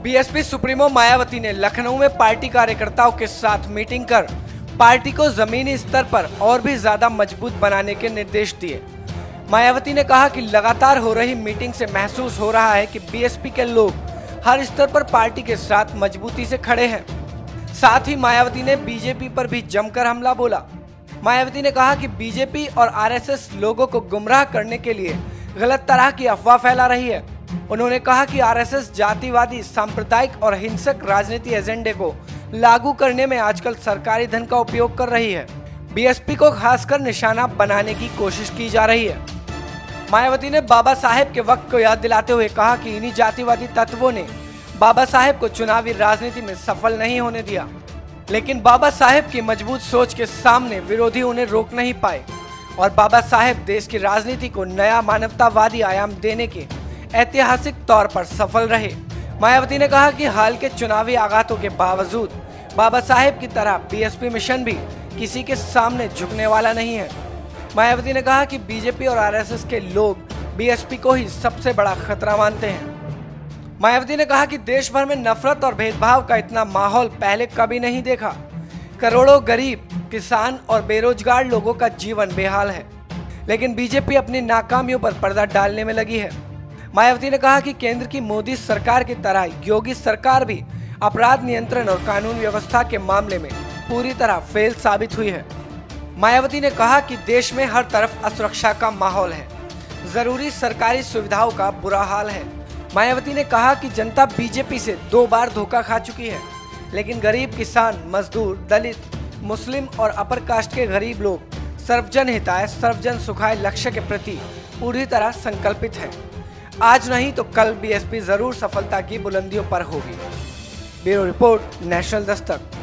BSP supremo Mayawati ने लखनऊ में party कार्यकर्ताओं के साथ मीटिंग कर पार्टी को जमीनी स्तर पर और भी ज्यादा मजबूत बनाने के निर्देश दिए। मायावती ने कहा कि लगातार हो रही मीटिंग से महसूस हो रहा है कि बीएसपी के लोग हर स्तर पर पार्टी के साथ मजबूती से खड़े हैं। साथ ही मायावती ने बीजेपी पर भी जमकर हमला बोला। मायावती ने कहा कि बीजेपी और आरएसएस लोगों को गुमराह करने के लिए गलत तरह की अफवाह फैला रही है। उन्होंने कहा कि आरएसएस जातिवादी, सांप्रदायिक और हिंसक राजनीति एजेंडे को लागू करने में आजकल सरकारी धन का उपयोग कर रही है। बीएसपी को खासकर निशाना बनाने की कोशिश की जा रही है। मायावती ने बाबा साहेब के वक्त को याद दिलाते हुए कहा कि इन्हीं जातिवादी तत्वों ने बाबा साहेब को चुनावी राजनीति में सफल नहीं होने दिया, लेकिन बाबा साहेब की मजबूत सोच के सामने विरोधी उन्हें रोक नहीं पाए और बाबा साहेब देश की राजनीति को नया मानवतावादी आयाम देने के ऐतिहासिक तौर पर सफल रहे। मायावती ने कहा कि हाल के चुनावी आघातों के बावजूद बाबा साहेब की तरह बीएसपी मिशन भी किसी के सामने झुकने वाला नहीं है। मायावती ने कहा कि बीजेपी और आरएसएस के लोग बीएसपी को ही सबसे बड़ा खतरा मानते हैं। मायावती ने कहा कि देश भर में नफरत और भेदभाव का इतना माहौल पहले कभी नहीं देखा। करोड़ों गरीब, किसान और बेरोजगार लोगों का जीवन बेहाल है, लेकिन बीजेपी अपनी नाकामियों पर पर्दा डालने में लगी है। मायावती ने कहा कि केंद्र की मोदी सरकार की तरह योगी सरकार भी अपराध नियंत्रण और कानून व्यवस्था के मामले में पूरी तरह फेल साबित हुई है। मायावती ने कहा कि देश में हर तरफ असुरक्षा का माहौल है, जरूरी सरकारी सुविधाओं का बुरा हाल है। मायावती ने कहा कि जनता बीजेपी से 2 बार धोखा खा चुकी है, लेकिन गरीब, किसान, मजदूर, दलित, मुस्लिम और अपर कास्ट के गरीब लोग सर्वजन हिताय, सर्वजन सुखाय लक्ष्य के प्रति पूरी तरह संकल्पित है। आज नहीं तो कल बीएसपी जरूर सफलता की बुलंदियों पर होगी। Bureau report, national Dastak.